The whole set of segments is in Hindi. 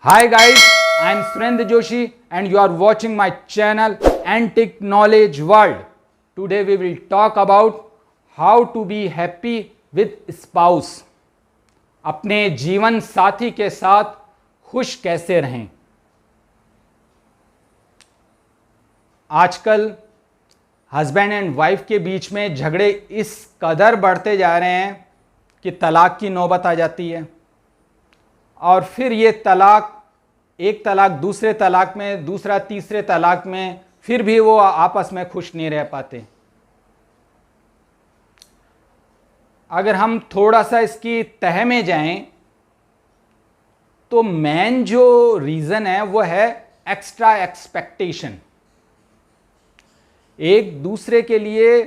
Hi guys, I am Surendra Joshi and you are watching my channel Antique Knowledge World. Today we will talk about how to be happy with spouse. अपने जीवन साथी के साथ खुश कैसे रहें। आजकल हस्बैंड एंड वाइफ के बीच में झगड़े इस कदर बढ़ते जा रहे हैं कि तलाक की नौबत आ जाती है और फिर ये तलाक, एक तलाक दूसरे तलाक में, दूसरा तीसरे तलाक में, फिर भी वो आपस में खुश नहीं रह पाते। अगर हम थोड़ा सा इसकी तह में जाएं तो मेन जो रीज़न है वो है एक्स्ट्रा एक्सपेक्टेशन। एक दूसरे के लिए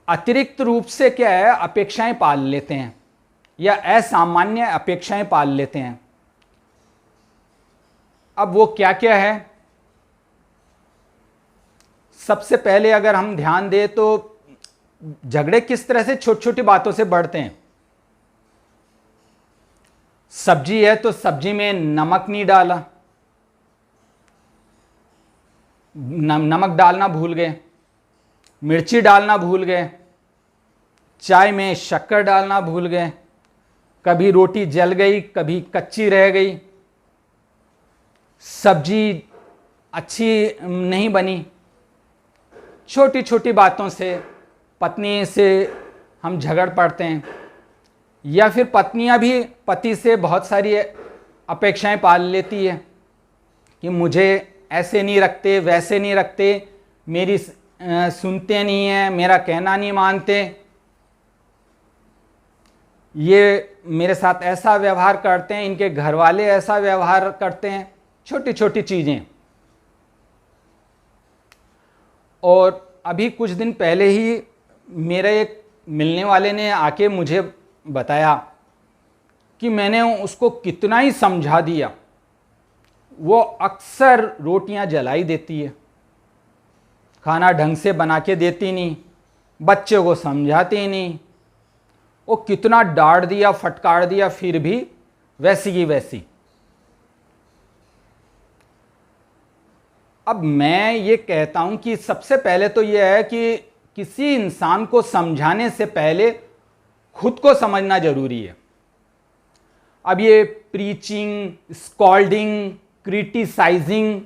अतिरिक्त रूप से क्या है, अपेक्षाएं पाल लेते हैं या असामान्य अपेक्षाएं पाल लेते हैं। अब वो क्या क्या है, सबसे पहले अगर हम ध्यान दें तो झगड़े किस तरह से छोटी छोटी बातों से बढ़ते हैं। सब्जी है तो सब्जी में नमक नहीं डाला, नमक डालना भूल गए, मिर्ची डालना भूल गए, चाय में शक्कर डालना भूल गए, कभी रोटी जल गई, कभी कच्ची रह गई, सब्जी अच्छी नहीं बनी। छोटी छोटी बातों से पत्नी से हम झगड़ पड़ते हैं या फिर पत्नियां भी पति से बहुत सारी अपेक्षाएं पाल लेती है कि मुझे ऐसे नहीं रखते, वैसे नहीं रखते, मेरी सुनते नहीं हैं, मेरा कहना नहीं मानते, ये मेरे साथ ऐसा व्यवहार करते हैं, इनके घर वाले ऐसा व्यवहार करते हैं। छोटी छोटी चीज़ें। और अभी कुछ दिन पहले ही मेरे एक मिलने वाले ने आके मुझे बताया कि मैंने उसको कितना ही समझा दिया, वो अक्सर रोटियां जलाई देती है, खाना ढंग से बना के देती नहीं, बच्चे को समझाती नहीं, वो कितना डांट दिया, फटकार दिया, फिर भी वैसी की वैसी। अब मैं ये कहता हूं कि सबसे पहले तो ये है कि किसी इंसान को समझाने से पहले खुद को समझना जरूरी है। अब ये प्रीचिंग, स्कॉल्डिंग, क्रिटिसाइजिंग,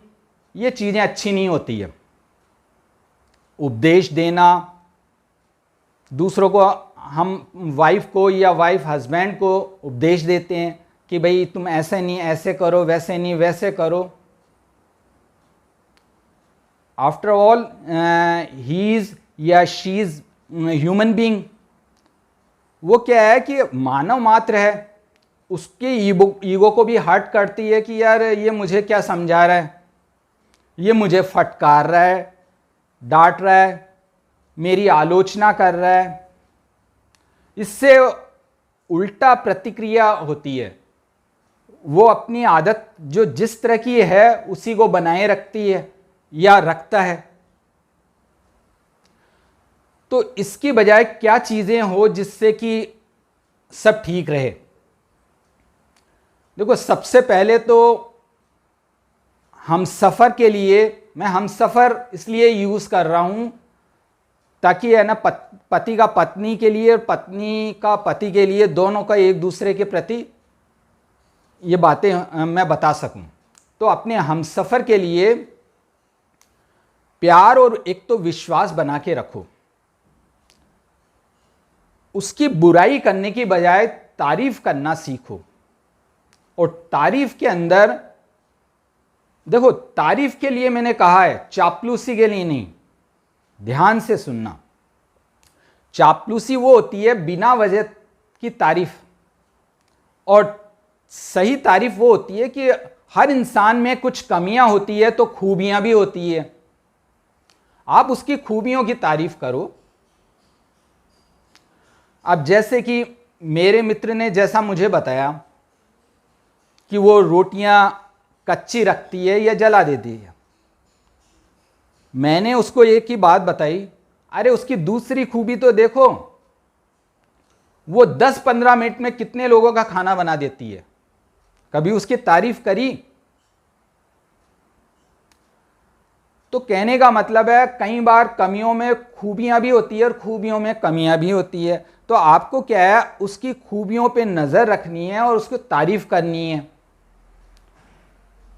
ये चीज़ें अच्छी नहीं होती है। उपदेश देना दूसरों को, हम वाइफ को या वाइफ हस्बैंड को उपदेश देते हैं कि भाई तुम ऐसे नहीं, ऐसे करो, वैसे नहीं, वैसे करो। आफ्टर ऑल ही इज या शी इज ह्यूमन बीइंग। वो क्या है कि मानव मात्र है, उसके ईगो को भी हर्ट करती है कि यार ये मुझे क्या समझा रहा है, ये मुझे फटकार रहा है, डांट रहा है, मेरी आलोचना कर रहा है। इससे उल्टा प्रतिक्रिया होती है। वो अपनी आदत जो जिस तरह की है उसी को बनाए रखती है या रखता है। तो इसकी बजाय क्या चीजें हो जिससे कि सब ठीक रहे। देखो, सबसे पहले तो हमसफर के लिए, मैं हमसफर इसलिए यूज कर रहा हूं ताकि है ना पति का पत्नी के लिए और पत्नी का पति के लिए, दोनों का एक दूसरे के प्रति ये बातें मैं बता सकूं। तो अपने हमसफर के लिए प्यार और एक तो विश्वास बना के रखो। उसकी बुराई करने की बजाय तारीफ करना सीखो। और तारीफ के अंदर देखो, तारीफ के लिए मैंने कहा है, चापलूसी के लिए नहीं। ध्यान से सुनना। चापलूसी वो होती है बिना वजह की तारीफ, और सही तारीफ वो होती है कि हर इंसान में कुछ कमियां होती है तो खूबियां भी होती है। आप उसकी खूबियों की तारीफ करो। अब जैसे कि मेरे मित्र ने जैसा मुझे बताया कि वो रोटियां कच्ची रखती है या जला देती है, मैंने उसको एक ही बात बताई, अरे उसकी दूसरी खूबी तो देखो, वो 10-15 मिनट में कितने लोगों का खाना बना देती है। कभी उसकी तारीफ करी? तो कहने का मतलब है कई बार कमियों में खूबियां भी होती है और खूबियों में कमियां भी होती है। तो आपको क्या है, उसकी खूबियों पे नजर रखनी है और उसकी तारीफ करनी है।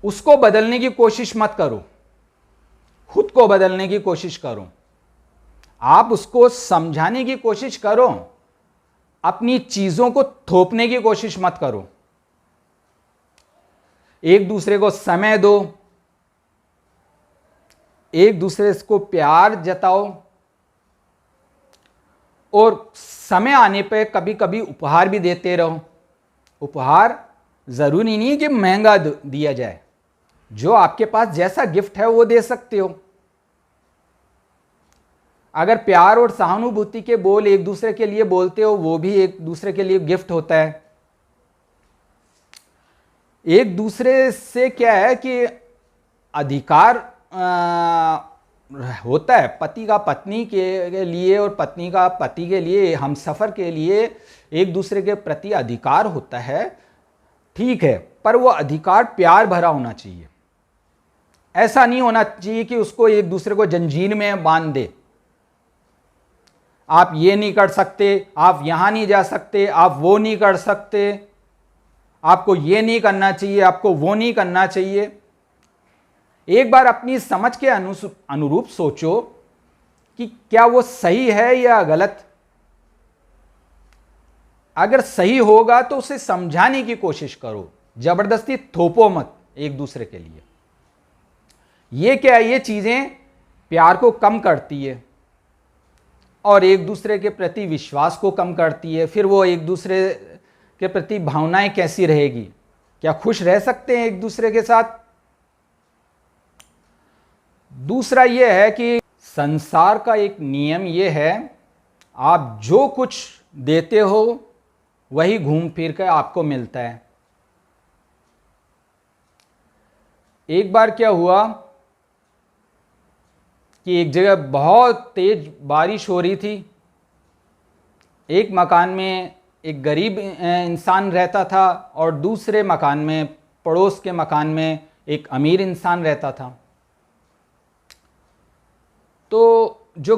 उसको बदलने की कोशिश मत करो, खुद को बदलने की कोशिश करो। आप उसको समझाने की कोशिश करो, अपनी चीजों को थोपने की कोशिश मत करो। एक दूसरे को समय दो, एक दूसरे को प्यार जताओ, और समय आने पे कभी कभी उपहार भी देते रहो। उपहार जरूरी नहीं है कि महंगा दिया जाए, जो आपके पास जैसा गिफ्ट है वो दे सकते हो। अगर प्यार और सहानुभूति के बोल एक दूसरे के लिए बोलते हो, वो भी एक दूसरे के लिए गिफ्ट होता है। एक दूसरे से क्या है कि अधिकार होता है, पति का पत्नी के लिए और पत्नी का पति के लिए, हम सफर के लिए एक दूसरे के प्रति अधिकार होता है, ठीक है, पर वो अधिकार प्यार भरा होना चाहिए। ऐसा नहीं होना चाहिए कि उसको एक दूसरे को जंजीर में बांध दे। आप ये नहीं कर सकते, आप यहां नहीं जा सकते, आप वो नहीं कर सकते, आपको ये नहीं करना चाहिए, आपको वो नहीं करना चाहिए। एक बार अपनी समझ के अनुरूप सोचो कि क्या वो सही है या गलत। अगर सही होगा तो उसे समझाने की कोशिश करो, जबरदस्ती थोपो मत एक दूसरे के लिए। ये क्या है, ये चीजें प्यार को कम करती है और एक दूसरे के प्रति विश्वास को कम करती है। फिर वो एक दूसरे के प्रति भावनाएं कैसी रहेगी? क्या खुश रह सकते हैं एक दूसरे के साथ? दूसरा यह है कि संसार का एक नियम यह है, आप जो कुछ देते हो वही घूम फिर कर आपको मिलता है। एक बार क्या हुआ कि एक जगह बहुत तेज बारिश हो रही थी। एक मकान में एक गरीब इंसान रहता था और दूसरे मकान में, पड़ोस के मकान में, एक अमीर इंसान रहता था। तो जो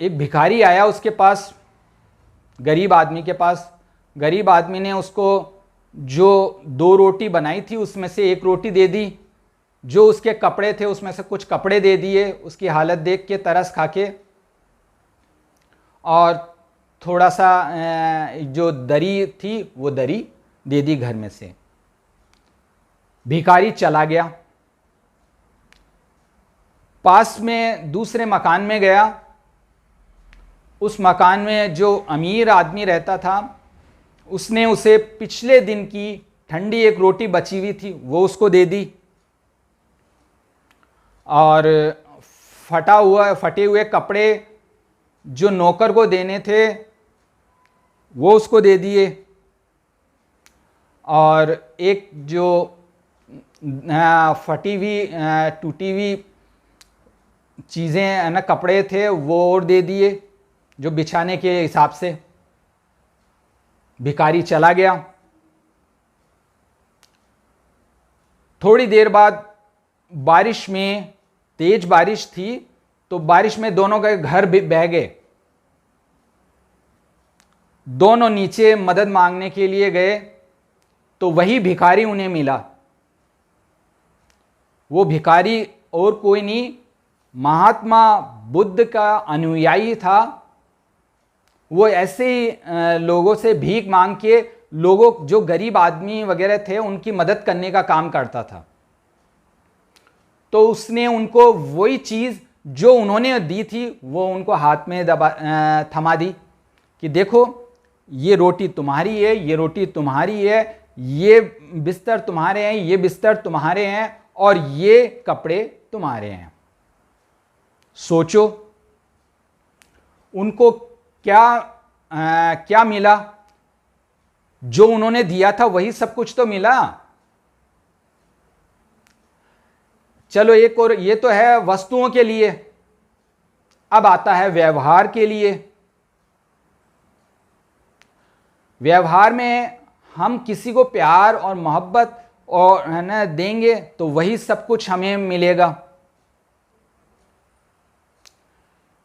एक भिखारी आया उसके पास, गरीब आदमी के पास। गरीब आदमी ने उसको जो 2 रोटी बनाई थी उसमें से 1 रोटी दे दी। जो उसके कपड़े थे उसमें से कुछ कपड़े दे दिए, उसकी हालत देख के तरस खा के। और थोड़ा सा जो दरी थी वो दरी दे दी घर में से। भिखारी चला गया। पास में दूसरे मकान में गया। उस मकान में जो अमीर आदमी रहता था, उसने उसे पिछले दिन की ठंडी 1 रोटी बची हुई थी वो उसको दे दी, और फटे हुए कपड़े जो नौकर को देने थे वो उसको दे दिए, और एक जो फटी हुई टूटी हुई चीज़ें है ना, कपड़े थे वो और दे दिए जो बिछाने के हिसाब से। भिखारी चला गया। थोड़ी देर बाद बारिश में, तेज बारिश थी, तो बारिश में दोनों के घर भी बह गए। दोनों नीचे मदद मांगने के लिए गए तो वही भिखारी उन्हें मिला। वो भिखारी और कोई नहीं, महात्मा बुद्ध का अनुयायी था। वो ऐसे ही लोगों से भीख मांग के, लोगों जो गरीब आदमी वगैरह थे उनकी मदद करने का काम करता था। तो उसने उनको वही चीज जो उन्होंने दी थी वो उनको हाथ में थमा दी कि देखो ये रोटी तुम्हारी है, ये रोटी तुम्हारी है, ये बिस्तर तुम्हारे हैं, ये बिस्तर तुम्हारे हैं, और ये कपड़े तुम्हारे हैं। सोचो उनको क्या मिला? जो उन्होंने दिया था वही सब कुछ तो मिला। चलो एक और, ये तो है वस्तुओं के लिए। अब आता है व्यवहार के लिए। व्यवहार में हम किसी को प्यार और मोहब्बत और है ना देंगे तो वही सब कुछ हमें मिलेगा।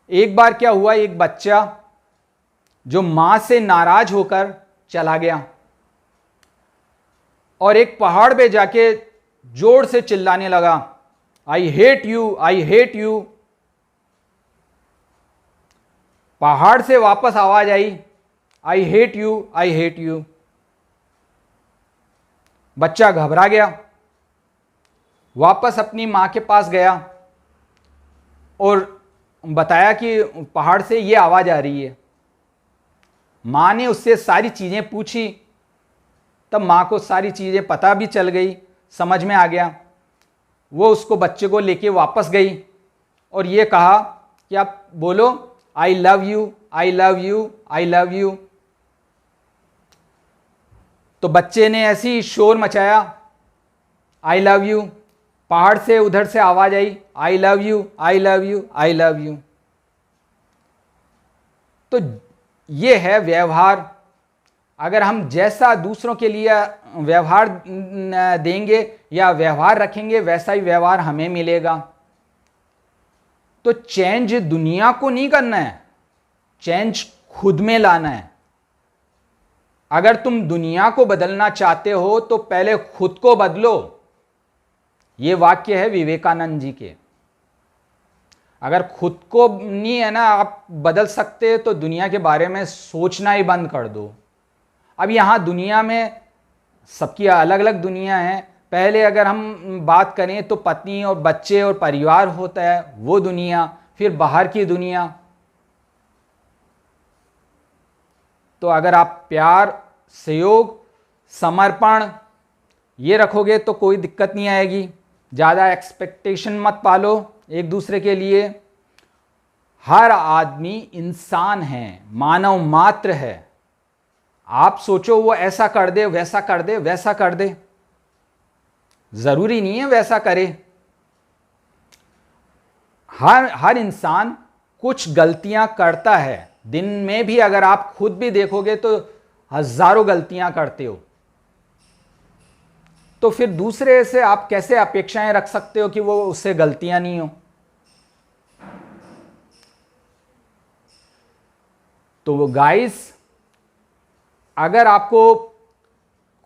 एक बार क्या हुआ, एक बच्चा जो मां से नाराज होकर चला गया और एक पहाड़ पे जाके जोर से चिल्लाने लगा, I hate you, I hate you. पहाड़ से वापस आवाज आई, I hate you, I hate you. बच्चा घबरा गया, वापस अपनी मां के पास गया और बताया कि पहाड़ से ये आवाज आ रही है। मां ने उससे सारी चीजें पूछी, तब मां को सारी चीजें पता भी चल गई, समझ में आ गया। वो उसको बच्चे को लेके वापस गई और ये कहा कि आप बोलो आई love you, I love you, I love you. तो बच्चे ने ऐसी ही शोर मचाया, आई लव यू। पहाड़ से उधर से आवाज आई, I love you, I love you, I love you. तो ये है व्यवहार। अगर हम जैसा दूसरों के लिए व्यवहार देंगे या व्यवहार रखेंगे, वैसा ही व्यवहार हमें मिलेगा। तो चेंज दुनिया को नहीं करना है, चेंज खुद में लाना है। अगर तुम दुनिया को बदलना चाहते हो तो पहले खुद को बदलो। ये वाक्य है विवेकानंद जी के। अगर खुद को नहीं है ना आप बदल सकते तो दुनिया के बारे में सोचना ही बंद कर दो। अब यहाँ दुनिया में सबकी अलग अलग दुनिया है। पहले अगर हम बात करें तो पत्नी और बच्चे और परिवार होता है, वो दुनिया, फिर बाहर की दुनिया। तो अगर आप प्यार, सहयोग, समर्पण ये रखोगे तो कोई दिक्कत नहीं आएगी। ज़्यादा एक्सपेक्टेशन मत पालो एक दूसरे के लिए। हर आदमी इंसान है, मानव मात्र है। आप सोचो वो ऐसा कर दे, वैसा कर दे, वैसा कर दे, जरूरी नहीं है वैसा करे। हर इंसान कुछ गलतियां करता है। दिन में भी अगर आप खुद भी देखोगे तो हजारों गलतियां करते हो। तो फिर दूसरे से आप कैसे अपेक्षाएं रख सकते हो कि वो उससे गलतियां नहीं हो। तो वो गाइस, अगर आपको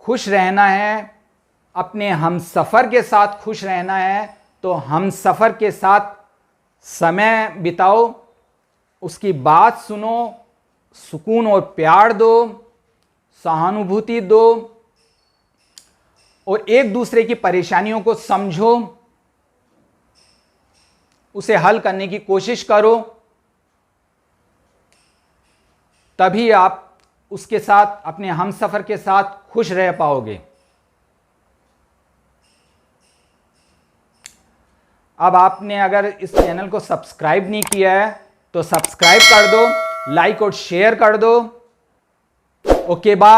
खुश रहना है, अपने हमसफर के साथ खुश रहना है, तो हमसफर के साथ समय बिताओ, उसकी बात सुनो, सुकून और प्यार दो, सहानुभूति दो और एक दूसरे की परेशानियों को समझो, उसे हल करने की कोशिश करो। तभी आप उसके साथ, अपने हमसफर के साथ खुश रह पाओगे। अब आपने अगर इस चैनल को सब्सक्राइब नहीं किया है तो सब्सक्राइब कर दो, लाइक और शेयर कर दो। Okay bye.